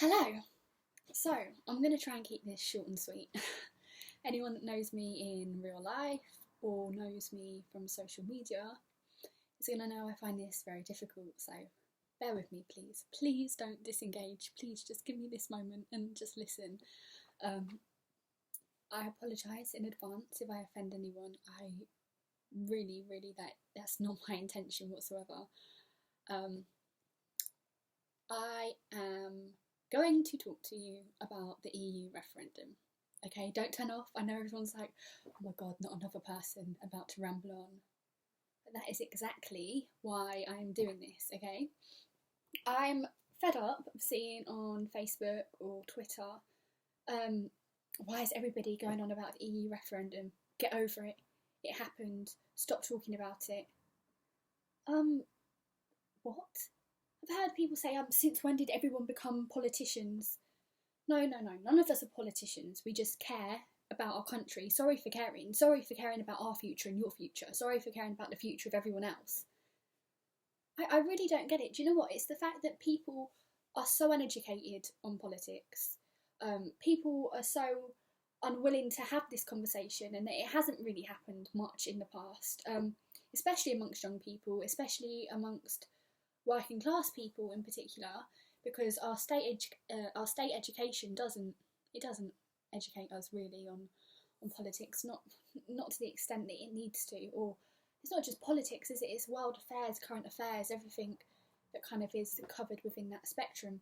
Hello. So, I'm going to try and keep this short and sweet. Anyone that knows me in real life or knows me from social media is going to know I find this very difficult, so bear with me, please. Please don't disengage. Please just give me this moment and just listen. I apologise in advance if I offend anyone. I really, that's not my intention whatsoever. I am going to talk to you about the EU referendum. Okay, don't turn off. I know everyone's like, oh my god, not another person about to ramble on. But that is exactly why I'm doing this, okay? I'm fed up of seeing on Facebook or Twitter, why is everybody going on about the EU referendum? Get over it. It happened. Stop talking about it. What? I've heard people say, since when did everyone become politicians? No, none of us are politicians. We just care about our country. Sorry for caring about our future and your future. Sorry for caring about the future of everyone else. I really don't get it. Do you know what? It's the fact that people are so uneducated on politics. People are so unwilling to have this conversation, and that it hasn't really happened much in the past, especially amongst young people, especially amongst working class people in particular, because our state education doesn't educate us really on politics, not to the extent that it needs to. Or it's not just politics, is it? It's world affairs, current affairs, everything that kind of is covered within that spectrum.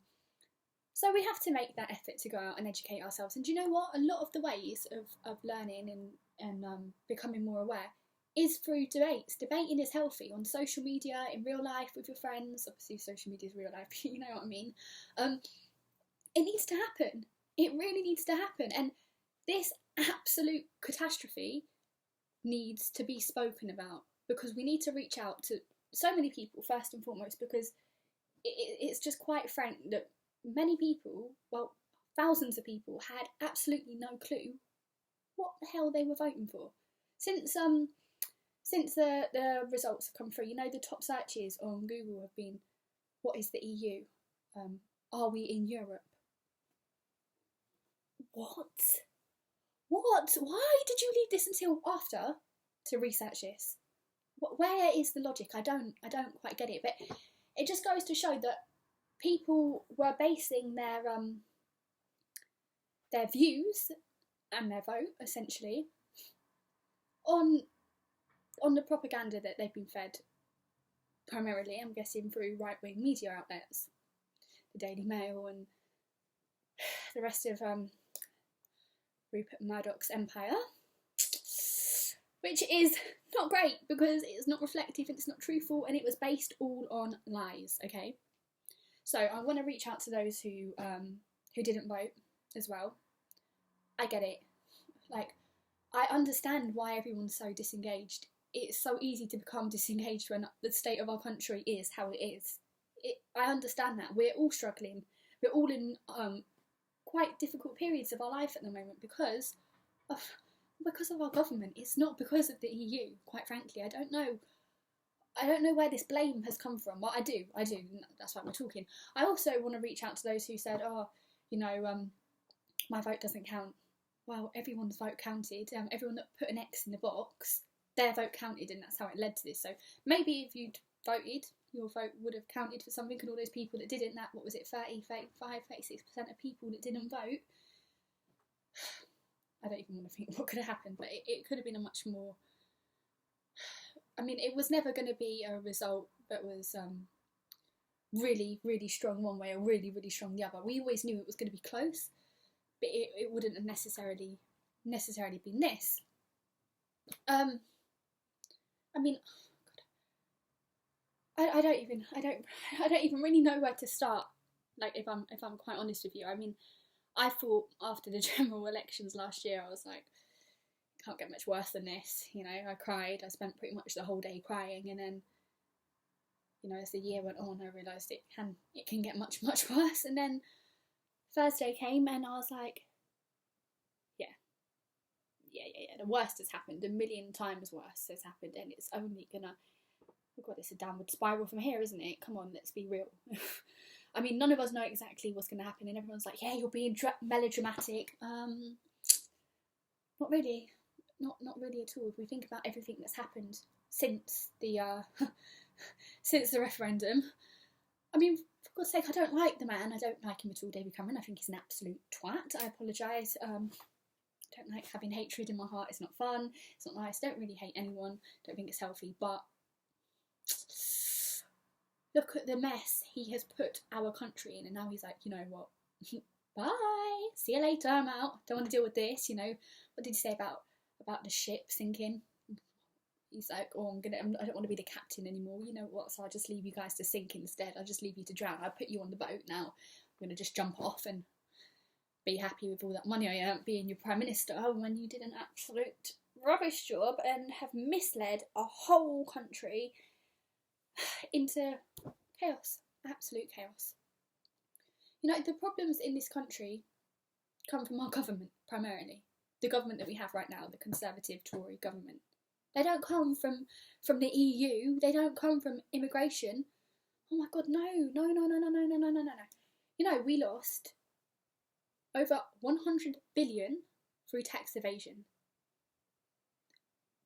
So we have to make that effort to go out and educate ourselves. And do you know what? A lot of the ways of learning and becoming more aware is through debates. Debating is healthy on social media, in real life, with your friends. Obviously, social media is real life, you know what I mean. It needs to happen. It really needs to happen. And this absolute catastrophe needs to be spoken about, because we need to reach out to so many people, first and foremost, because it's just quite frank that many people, well, thousands of people, had absolutely no clue what the hell they were voting for. Since the results have come through, you know, the top searches on Google have been, what is the EU? Are we in Europe? What? Why did you leave this until after to research this? Where is the logic? I don't quite get it. But it just goes to show that people were basing their views and their vote, essentially, on the propaganda that they've been fed, primarily, I'm guessing, through right-wing media outlets, the Daily Mail and the rest of Rupert Murdoch's empire, which is not great because it's not reflective and it's not truthful, and it was based all on lies, okay? So I want to reach out to those who didn't vote as well. I get it. Like, I understand why everyone's so disengaged. It's so easy to become disengaged when the state of our country is how it is. I understand that. We're all struggling. We're all in quite difficult periods of our life at the moment because of our government. It's not because of the EU, quite frankly. I don't know where this blame has come from. Well, I do. That's why we're talking. I also want to reach out to those who said, my vote doesn't count. Well, everyone's vote counted. Everyone that put an X in the box, their vote counted, and that's how it led to this. So maybe if you'd voted, your vote would have counted for something, and all those people that didn't, 36% of people that didn't vote, I don't even want to think what could have happened, but it could have been a much more... I mean, it was never going to be a result that was really, really strong one way or really, really strong the other. We always knew it was going to be close, but it wouldn't have necessarily been this. I mean, I don't even really know where to start. Like, if I'm quite honest with you, I mean, I thought after the general elections last year, I was like, can't get much worse than this. You know, I cried. I spent pretty much the whole day crying, and then, you know, as the year went on, I realised it can get much worse. And then Thursday came, and I was like, yeah, the worst has happened. A million times worse has happened, and it's only gonna... Oh God, it's a downward spiral from here, isn't it? Come on, let's be real. I mean, none of us know exactly what's going to happen, and everyone's like, yeah, you're being melodramatic. Not really. Not really at all. If we think about everything that's happened since the since the referendum, I mean, for God's sake, I don't like the man. I don't like him at all, David Cameron. I think he's an absolute twat. I apologise. Don't like having hatred in my heart. It's not fun. It's not nice. Don't really hate anyone. Don't think it's healthy. But look at the mess he has put our country in, and now he's like, you know what? Bye. See you later. I'm out. Don't want to deal with this. You know, what did he say about the ship sinking? He's like, oh, I don't want to be the captain anymore. You know what? So I'll just leave you guys to sink instead. I'll just leave you to drown. I'll put you on the boat now. I'm going to just jump off and be happy with all that money I earned being your prime minister when you did an absolute rubbish job and have misled a whole country into chaos, absolute chaos. You know, the problems in this country come from our government primarily. The government that we have right now, the Conservative Tory government. They don't come from the EU. They don't come from immigration. Oh my God, no. You know, we lost over 100 billion through tax evasion.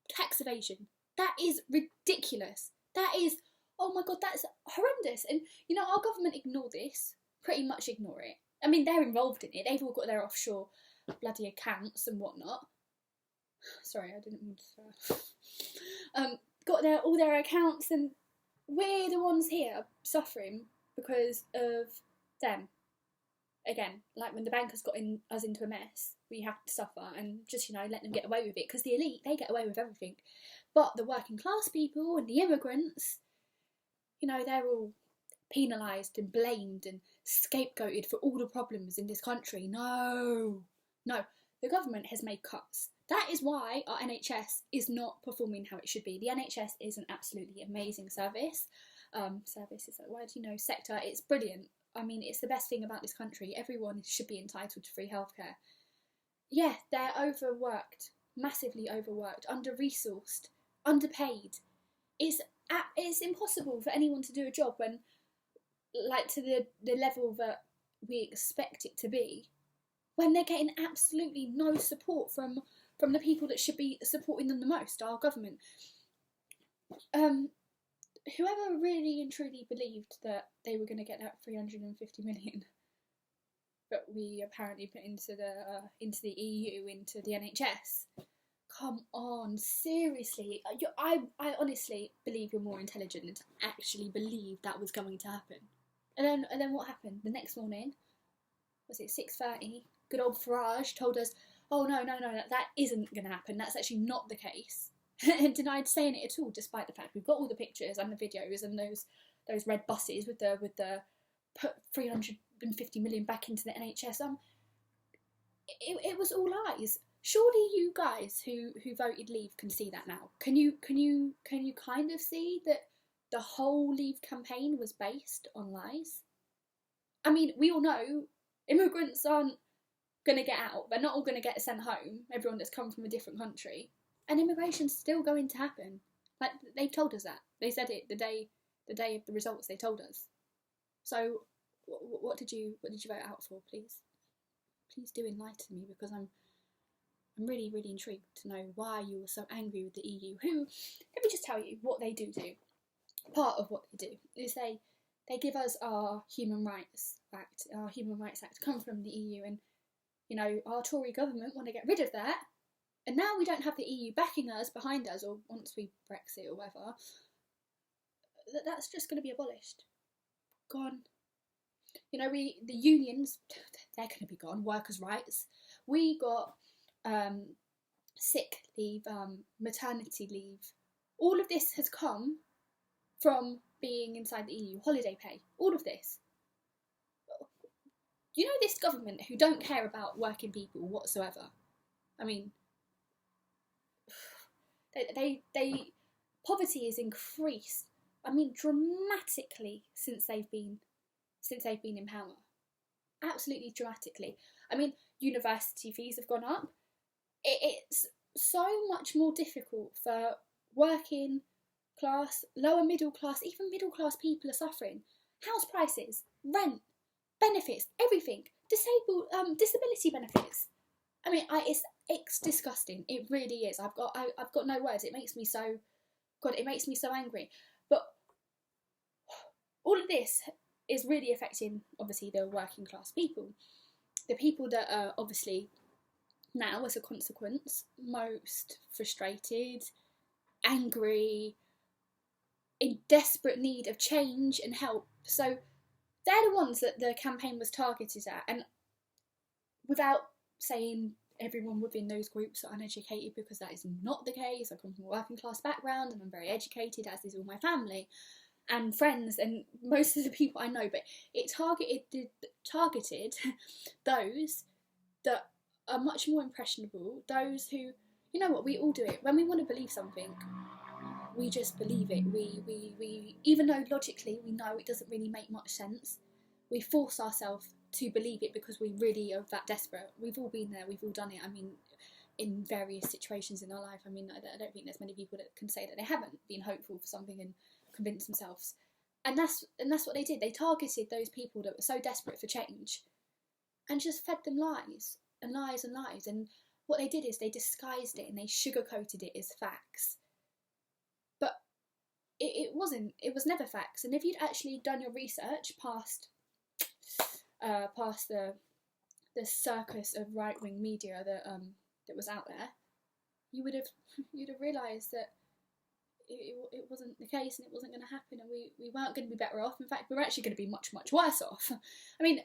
Tax evasion. That is ridiculous. That is, oh my God, that's horrendous. And, you know, our government ignore this. Pretty much ignore it. I mean, they're involved in it. They've all got their offshore bloody accounts and whatnot. Sorry, I didn't mean to swear. Got all their accounts, and we're the ones here suffering because of them. Again, like when the bankers got us into a mess, we have to suffer and just, you know, let them get away with it, because the elite, they get away with everything. But the working class people and the immigrants, you know, they're all penalised and blamed and scapegoated for all the problems in this country. No, the government has made cuts. That is why our NHS is not performing how it should be. The NHS is an absolutely amazing service. Service is that word, you know, sector. It's brilliant. I mean, it's the best thing about this country. Everyone should be entitled to free healthcare. Yeah, they're overworked, massively overworked, under-resourced, underpaid. It's impossible for anyone to do a job when, like, to the level that we expect it to be, when they're getting absolutely no support from the people that should be supporting them the most, our government. Whoever really and truly believed that they were going to get that 350 million that we apparently put into the EU, into the NHS, come on, seriously. I honestly believe you're more intelligent than to actually believe that was going to happen. And then what happened? The next morning, was it 6:30? Good old Farage told us, oh no, that isn't going to happen. That's actually not the case. And denied saying it at all, despite the fact we've got all the pictures and the videos and those red buses with the put 350 million back into the NHS. It was all lies. Surely you guys who voted Leave can see that now. Can you kind of see that the whole Leave campaign was based on lies? I mean, we all know immigrants aren't going to get out. They're not all going to get sent home, everyone that's come from a different country. And immigration's still going to happen. Like, they've told us that. They said it the day of the results, they told us. So, what did you vote out for, please? Please do enlighten me, because I'm really, really intrigued to know why you were so angry with the EU, who, let me just tell you what they do. Part of what they do is they give us our Human Rights Act. Our Human Rights Act come from the EU, and, you know, our Tory government want to get rid of that. And now we don't have the EU backing us, behind us, or once we Brexit or whatever, that's just going to be abolished. Gone. You know, the unions, they're going to be gone. Workers' rights. We got sick leave, maternity leave. All of this has come from being inside the EU. Holiday pay. All of this. You know, this government who don't care about working people whatsoever. I mean, They poverty has increased, I mean, dramatically since they've been in power. Absolutely dramatically. I mean, university fees have gone up. It's so much more difficult for working class, lower middle class, even middle class people are suffering. house prices, rent, benefits, everything, disability benefits. I mean, it's disgusting. It really is. I've got no words. It makes me so angry. But all of this is really affecting, obviously, the working class people, the people that are obviously now, as a consequence, most frustrated, angry, in desperate need of change and help. So they're the ones that the campaign was targeted at, and without saying everyone within those groups are uneducated, because that is not the case. I come from a working class background and I'm very educated, as is all my family and friends and most of the people I know, but it targeted those that are much more impressionable, those who, you know what, we all do it. When we want to believe something, we just believe it. We even though logically we know it doesn't really make much sense, we force ourselves to believe it because we really are that desperate. We've all been there, we've all done it. I mean, in various situations in our life. I mean, I don't think there's many people that can say that they haven't been hopeful for something and convinced themselves. And that's what they did. They targeted those people that were so desperate for change and just fed them lies and lies and lies. And what they did is they disguised it and they sugarcoated it as facts. But it wasn't. It was never facts. And if you'd actually done your research past the circus of right-wing media that was out there, you'd have realised that it wasn't the case and it wasn't going to happen, and we weren't going to be better off. In fact, we were actually going to be much, much worse off. I mean,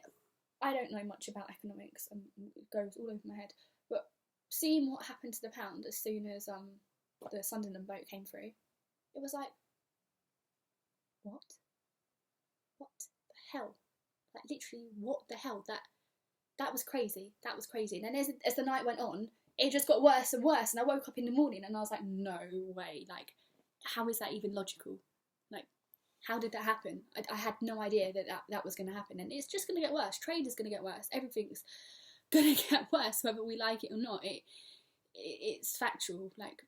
I don't know much about economics and it goes all over my head, but seeing what happened to the pound as soon as the Sunderland vote came through, it was like, what the hell? Like, literally, what the hell? That was crazy. That was crazy. And then as the night went on, it just got worse and worse. And I woke up in the morning and I was like, no way. Like, how is that even logical? Like, how did that happen? I had no idea that was going to happen. And it's just going to get worse. Trade is going to get worse. Everything's going to get worse, whether we like it or not. It's factual. Like,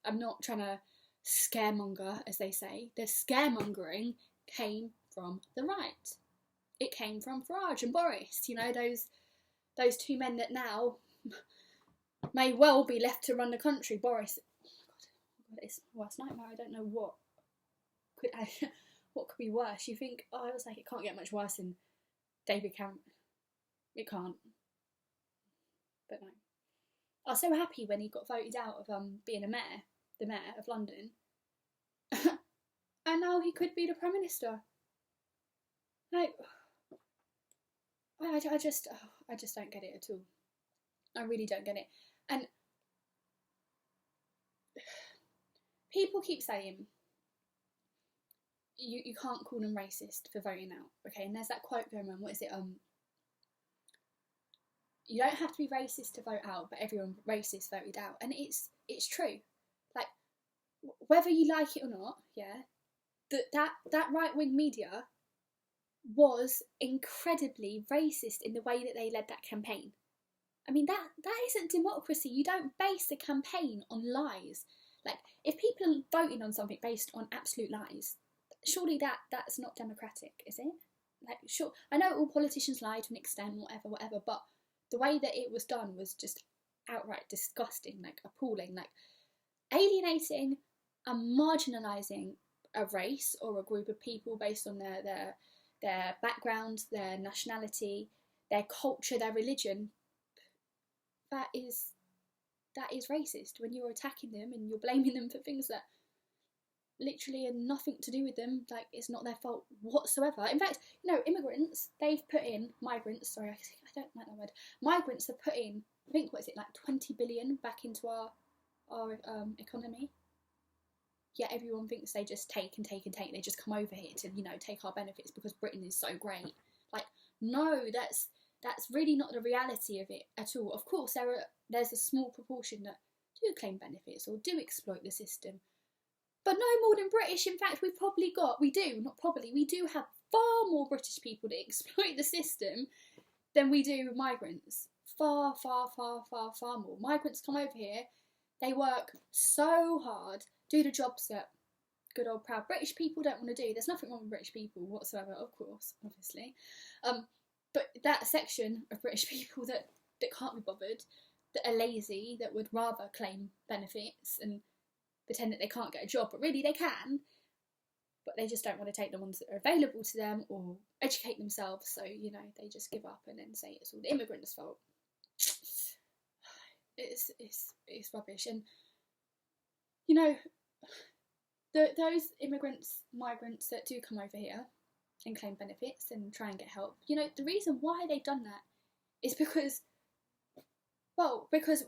I'm not trying to scaremonger, as they say. The scaremongering came from the right. It came from Farage and Boris. You know, those two men that now may well be left to run the country. Boris, oh God, it's my worst nightmare. I don't know what could be worse. You think, I was like, it can't get much worse than David Cameron. It can't. But no. I was so happy when he got voted out of being the mayor of London. And now he could be the Prime Minister. Like, I just don't get it at all. I really don't get it. And people keep saying you can't call them racist for voting out, okay? And there's that quote going around. What is it? You don't have to be racist to vote out, but everyone racist voted out, and it's true. Like, whether you like it or not, yeah, that right wing media was incredibly racist in the way that they led that campaign. I mean, that isn't democracy. You don't base a campaign on lies. Like, if people are voting on something based on absolute lies, surely that's not democratic, is it? Like, sure, I know all politicians lie to an extent, whatever, but the way that it was done was just outright disgusting, like appalling, like alienating and marginalising a race or a group of people based on their background, their nationality, their culture, their religion. That is racist when you're attacking them and you're blaming them for things that literally are nothing to do with them. Like, it's not their fault whatsoever. In fact, you know, migrants, sorry, I don't like that word. Migrants have put in, I think, what is it, like 20 billion back into our economy. Yet everyone thinks they just take and take and take. They just come over here to, you know, take our benefits because Britain is so great. Like, no, that's really not the reality of it at all. Of course, there's a small proportion that do claim benefits or do exploit the system, but no more than British. In fact, we do have far more British people that exploit the system than we do migrants. Far, far, far, far, far more. Migrants come over here, they work so hard, do the jobs that good old proud British people don't want to do. There's nothing wrong with British people whatsoever, of course, obviously. But that section of British people that can't be bothered, that are lazy, that would rather claim benefits and pretend that they can't get a job, but really they can, but they just don't want to take the ones that are available to them or educate themselves, so, you know, they just give up and then say it's all the immigrants' fault. It's rubbish. And, you know, those migrants that do come over here and claim benefits and try and get help, you know, the reason why they've done that is because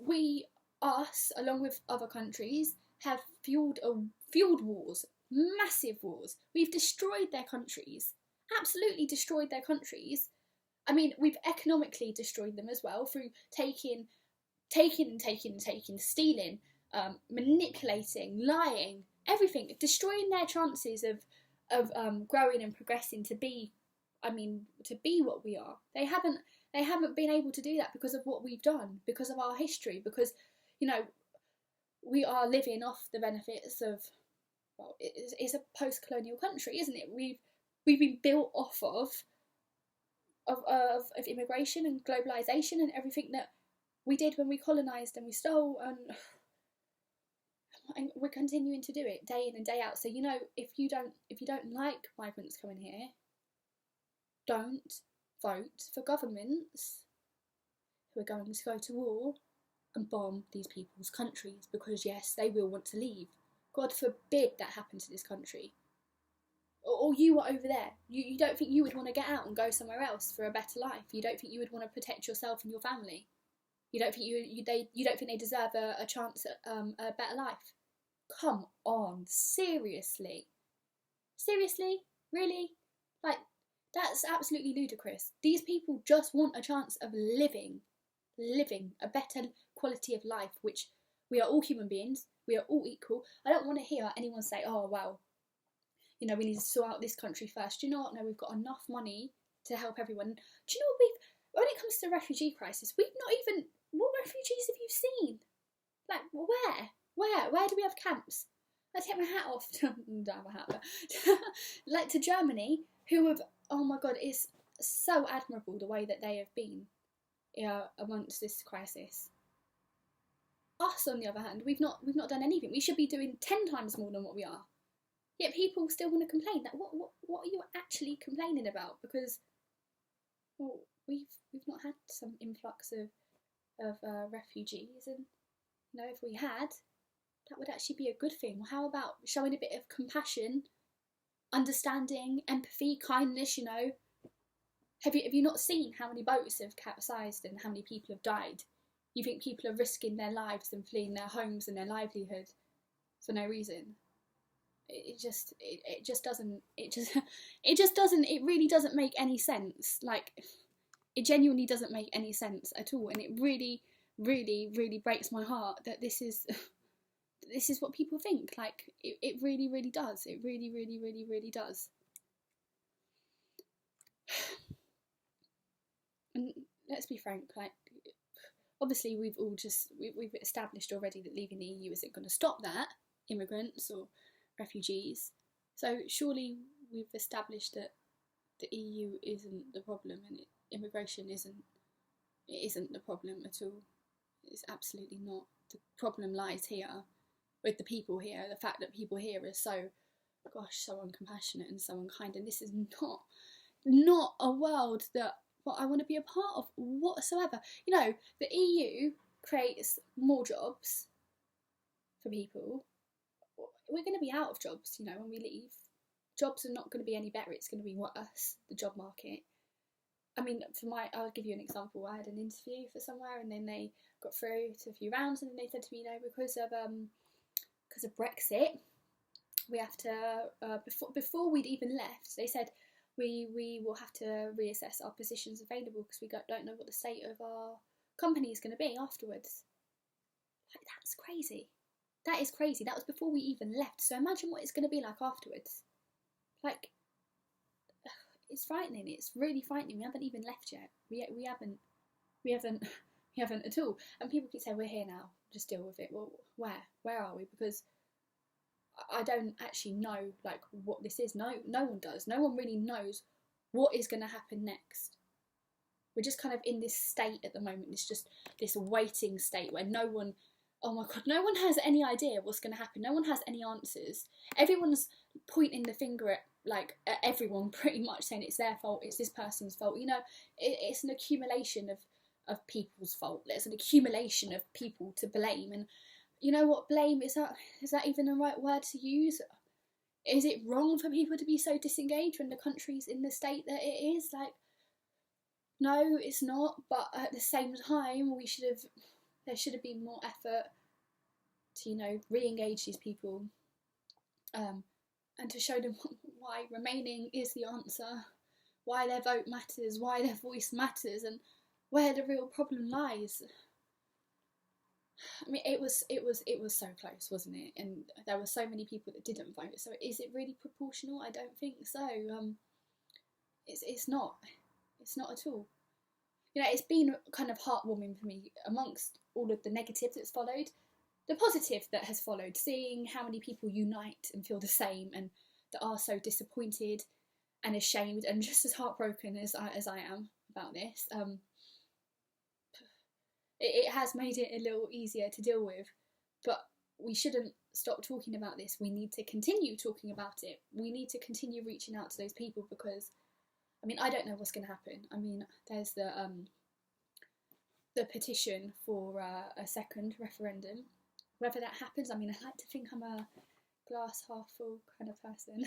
we, us, along with other countries, have fueled wars, massive wars. We've destroyed their countries, absolutely destroyed their countries. I mean, we've economically destroyed them as well through taking, stealing, manipulating, lying, everything, destroying their chances of growing and progressing to be what we are. They haven't been able to do that because of what we've done, because of our history, because, you know, we are living off the benefits of, well, it's a post-colonial country, isn't it? We've been built off of immigration and globalisation and everything that we did when we colonised and we stole, and we're continuing to do it day in and day out. So, you know, if you don't like migrants coming here, don't vote for governments who are going to go to war and bomb these people's countries, because yes, they will want to leave. God forbid that happened to this country. Or you are over there. You don't think you would want to get out and go somewhere else for a better life. You don't think you would want to protect yourself and your family. You don't think you don't think they deserve a chance at a better life. Come on, seriously, really, like, that's absolutely ludicrous. These people just want a chance of living a better quality of life, which we are all human beings. We are all equal. I don't want to hear anyone say, oh, well, you know, we need to sort out this country first. Do you know what? No, we've got enough money to help everyone. Do you know what when it comes to the refugee crisis, we've not even, what refugees have you seen? Like, where do we have camps? I take my hat off. Don't have a hat, but like, to Germany, who have, oh my God, it's so admirable the way that they have been amongst this crisis. Us, on the other hand, we've not done anything. We should be doing 10 times more than what we are. Yet people still want to complain. That what are you actually complaining about? Because, well, we've not had some influx of refugees, and, you know, if we had, that would actually be a good thing. Well, how about showing a bit of compassion, understanding, empathy, kindness? You know, have you not seen how many boats have capsized and how many people have died? You think people are risking their lives and fleeing their homes and their livelihood for no reason? It really doesn't make any sense. Like, it genuinely doesn't make any sense at all, and it really, really, really breaks my heart that this is what people think. Like, it really, really does. It really, really, really, really does. And let's be frank, like, obviously we've established already that leaving the EU isn't going to stop that, immigrants or refugees. So surely we've established that the EU isn't the problem, and immigration isn't the problem at all. It's absolutely not. The problem lies here with the people here. The fact that people here are so uncompassionate and so unkind, and this is not a world that I want to be a part of whatsoever. You know, the EU creates more jobs for people. We're going to be out of jobs, you know, when we leave. Jobs are not going to be any better. It's going to be worse, the job market. I mean, I'll give you an example. I had an interview for somewhere, and then they got through to a few rounds, and then they said to me, you know, because of Brexit, we have to, before we'd even left, they said, we will have to reassess our positions available because we don't know what the state of our company is going to be afterwards. Like, that's crazy. That is crazy. That was before we even left. So imagine what it's going to be like afterwards. Like, it's frightening. It's really frightening. We haven't even left yet. We haven't at all. And people keep saying, we're here now, just deal with it. Well, where are we? Because I don't actually know like what this is. No one does. No one really knows what is going to happen next. We're just kind of in this state at the moment. It's just this waiting state where no one, oh my God, no one has any idea what's going to happen. No one has any answers. Everyone's pointing the finger at everyone, pretty much saying it's their fault, it's this person's fault. You know, it's an accumulation of people's fault. There's an accumulation of people to blame. And you know what, blame, is that even the right word to use? Is it wrong for people to be so disengaged when the country's in the state that it is? Like, no, it's not. But at the same time, there should have been more effort to, you know, re-engage these people, and to show them why remaining is the answer, why their vote matters, why their voice matters, and where the real problem lies. I mean, it was so close, wasn't it? And there were so many people that didn't vote. So is it really proportional? I don't think so. It's not at all. You know, it's been kind of heartwarming for me amongst all of the negative that's followed. The positive that has followed, seeing how many people unite and feel the same and that are so disappointed and ashamed and just as heartbroken as I am about this. It has made it a little easier to deal with, but we shouldn't stop talking about this. We need to continue talking about it. We need to continue reaching out to those people because, I mean, I don't know what's going to happen. I mean, there's the petition for a second referendum. Whether that happens, I mean, I like to think I'm a glass half full kind of person.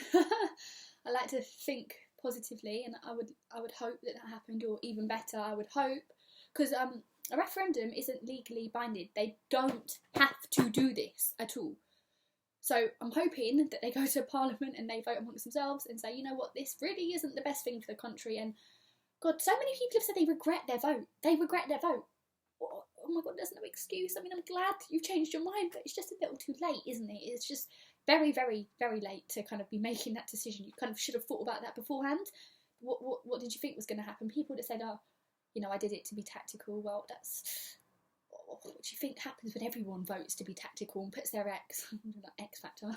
I like to think positively, and I would hope that happened, or even better, I would hope, because a referendum isn't legally binding. They don't have to do this at all. So I'm hoping that they go to Parliament and they vote amongst themselves and say, you know what, this really isn't the best thing for the country. And God, so many people have said they regret their vote. They regret their vote. Oh my God, there's no excuse. I mean, I'm glad you've changed your mind, but it's just a little too late, isn't it? It's just very, very, very late to kind of be making that decision. You kind of should have thought about that beforehand. What did you think was going to happen? People that said, oh, you know, I did it to be tactical. Well, that's what do you think happens when everyone votes to be tactical and puts their X factor,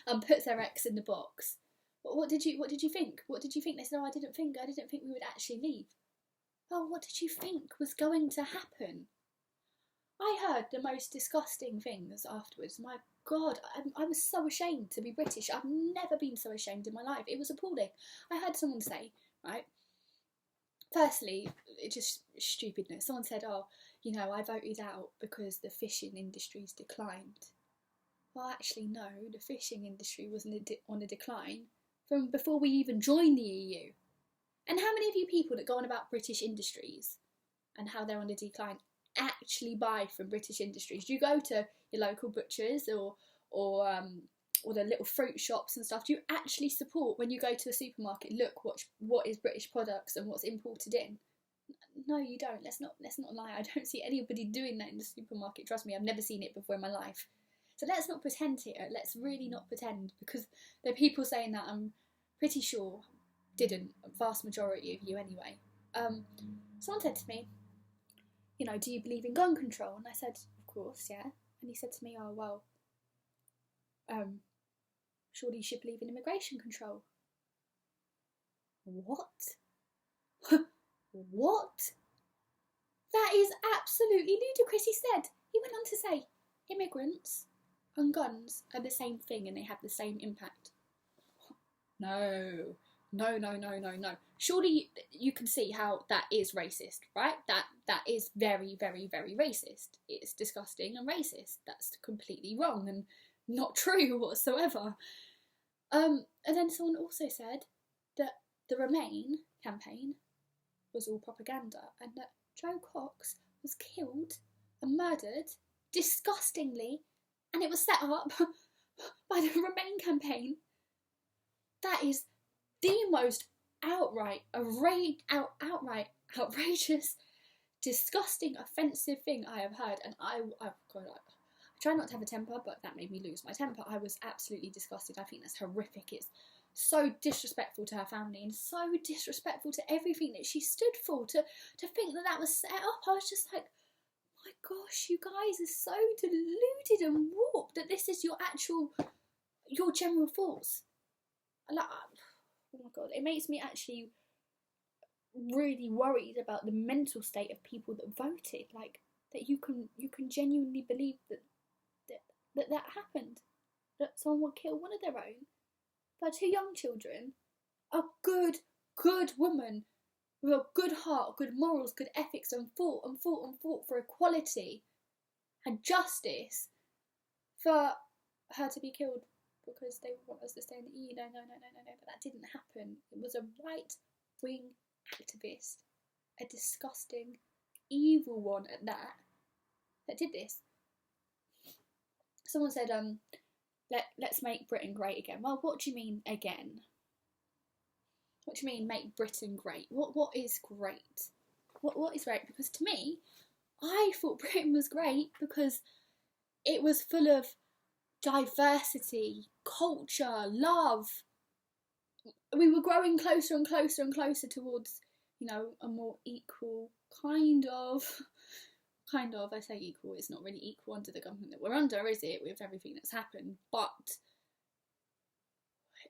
and puts their X in the box? What did you think? What did you think? They said, oh, I didn't think we would actually leave. Oh, what did you think was going to happen? I heard the most disgusting things afterwards. My God, I was so ashamed to be British. I've never been so ashamed in my life. It was appalling. I heard someone say, right, firstly, it's just stupidness. Someone said, oh, you know, I voted out because the fishing industry's declined. Well, actually, no, the fishing industry was on a decline from before we even joined the EU. And how many of you people that go on about British industries and how they're on a decline actually buy from British industries? Do you go to your local butchers or the little fruit shops and stuff? Do you actually support, when you go to a supermarket, look what is British products and what's imported in? No, you don't. Let's not lie. I don't see anybody doing that in the supermarket. Trust me, I've never seen it before in my life. So let's not pretend here. Let's really not pretend, because there are people saying that, I'm pretty sure didn't, a vast majority of you anyway. Someone said to me, you know, do you believe in gun control? And I said, of course, yeah. And he said to me, oh, well, surely you should believe in immigration control. What? What? That is absolutely ludicrous, he said. He went on to say, immigrants and guns are the same thing and they have the same impact. No. Surely you can see how that is racist, right? That is very, very, very racist. It's disgusting and racist. That's completely wrong and not true whatsoever. And then someone also said that the Remain campaign was all propaganda and that Joe Cox was killed and murdered disgustingly, and it was set up by the Remain campaign. That is the most outright outrageous, disgusting, offensive thing I have heard. And I try not to have a temper, but that made me lose my temper. I was absolutely disgusted. I think that's horrific. It's so disrespectful to her family and so disrespectful to everything that she stood for. To think that was set up, I was just like, my gosh, you guys are so deluded and warped that this is your actual your general thoughts. Like, oh my god, it makes me actually really worried about the mental state of people that voted. Like, that you can genuinely believe that happened, that someone would kill one of their own by two young children. A good woman with a good heart, good morals, good ethics, and fought for equality and justice, for her to be killed because they want us to stay in the EU. No, but that didn't happen. It was a right-wing activist, a disgusting, evil one at that did this. Someone said, let's make Britain great again. Well, what do you mean again? What do you mean make Britain great? What is great? What is great? Because to me, I thought Britain was great because it was full of diversity, culture, love. We were growing closer and closer and closer towards, a more equal kind of, I say equal, it's not really equal under the government that we're under, is it, with everything that's happened, but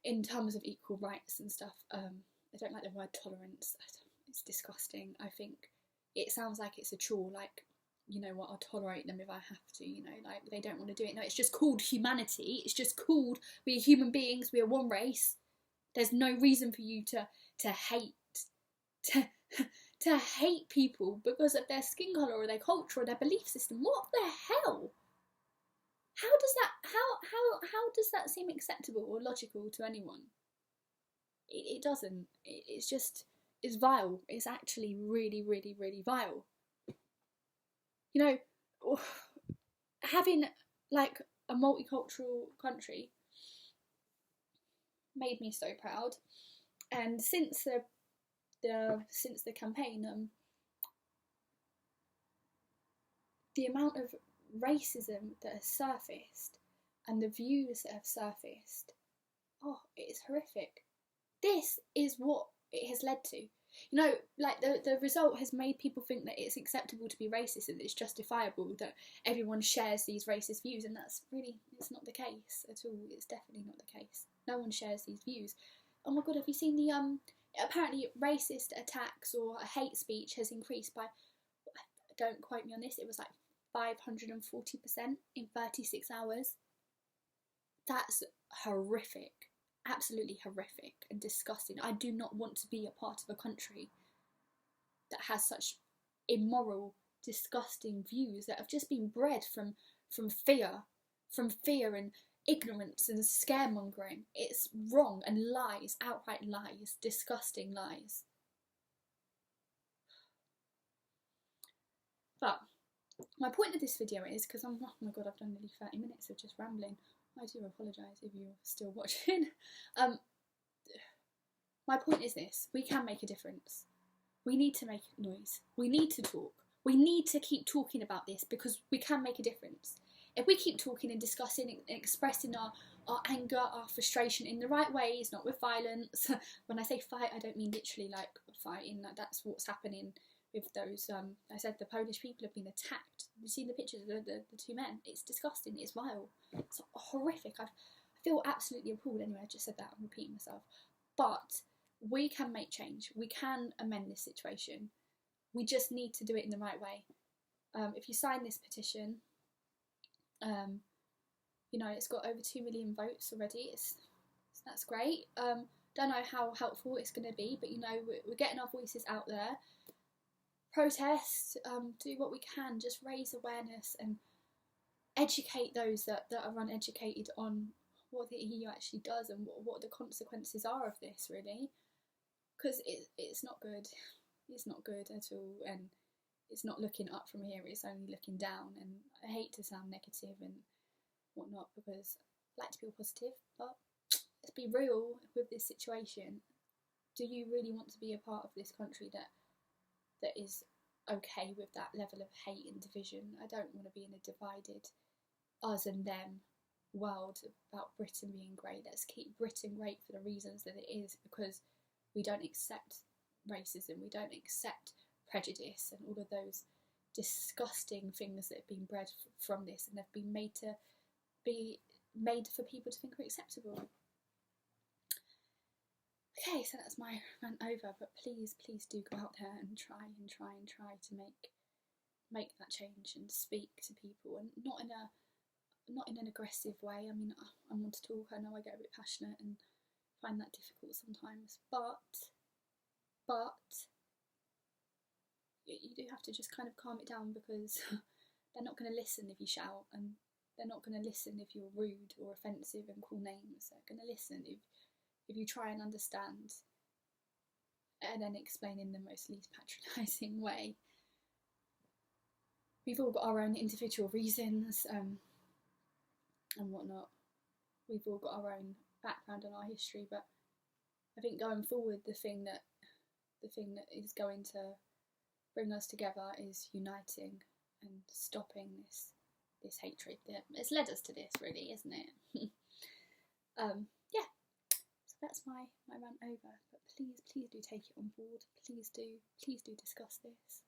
in terms of equal rights and stuff, I don't like the word tolerance. It's disgusting. I think it sounds like it's a chore, like, you know what, I'll tolerate them if I have to, like they don't want to do it. No, it's just called humanity. It's just called, we are human beings, we are one race. There's no reason for you to hate, to hate people because of their skin colour or their culture or their belief system. What the hell? How does that seem acceptable or logical to anyone? It doesn't. It's vile. It's actually really, really, really vile. Having like a multicultural country made me so proud, and since the campaign, the amount of racism that has surfaced and the views that have surfaced, it is horrific. This is what it has led to. Like the result has made people think that it's acceptable to be racist and it's justifiable, that everyone shares these racist views, and it's not the case at all. It's definitely not the case. No one shares these views. Oh my god, have you seen the apparently racist attacks or hate speech has increased by, don't quote me on this, it was like 540% in 36 hours. That's horrific. Absolutely horrific and disgusting. I do not want to be a part of a country that has such immoral, disgusting views that have just been bred from fear and ignorance and scaremongering. It's wrong, and lies, outright lies, disgusting lies. But my point of this video is, because oh my god, I've done nearly 30 minutes of just rambling. I do apologise if you're still watching. My point is this: we can make a difference. We need to make noise. We need to talk. We need to keep talking about this because we can make a difference. If we keep talking and discussing and expressing our anger, our frustration in the right ways, not with violence. When I say fight, I don't mean literally like fighting. That's what's happening with those. I said the Polish people have been attacked. You've seen the pictures of the two men. It's disgusting. It's vile. It's horrific. I feel absolutely appalled. Anyway, I just said that. I'm repeating myself. But we can make change. We can amend this situation. We just need to do it in the right way. If you sign this petition, it's got over 2 million votes already. That's great. Don't know how helpful it's going to be, but we're getting our voices out there. Protest, do what we can, just raise awareness and educate those that are uneducated on what the EU actually does and what the consequences are of this, really. Because it's not good. It's not good at all, and it's not looking up from here, it's only looking down. And I hate to sound negative and whatnot because I like to be positive, but let's be real with this situation. Do you really want to be a part of this country that is okay with that level of hate and division? I don't want to be in a divided us and them world about Britain being great. Let's keep Britain great for the reasons that it is, because we don't accept racism, we don't accept prejudice and all of those disgusting things that have been bred from this and have been made to be made for people to think are acceptable. Okay, so that's my rant over, but please do go out there and try to make that change and speak to people, and not in an aggressive way. I mean, I want to talk, I know I get a bit passionate and find that difficult sometimes, but you do have to just kind of calm it down, because they're not going to listen if you shout, and they're not going to listen if you're rude or offensive and call names. They're going to listen if you try and understand and then explain in the most least patronising way. We've all got our own individual reasons and whatnot. We've all got our own background and our history, but I think going forward, the thing that is going to bring us together is uniting and stopping this hatred that has led us to this, really, isn't it? Yeah. So that's my rant over. But please do take it on board. Please do discuss this.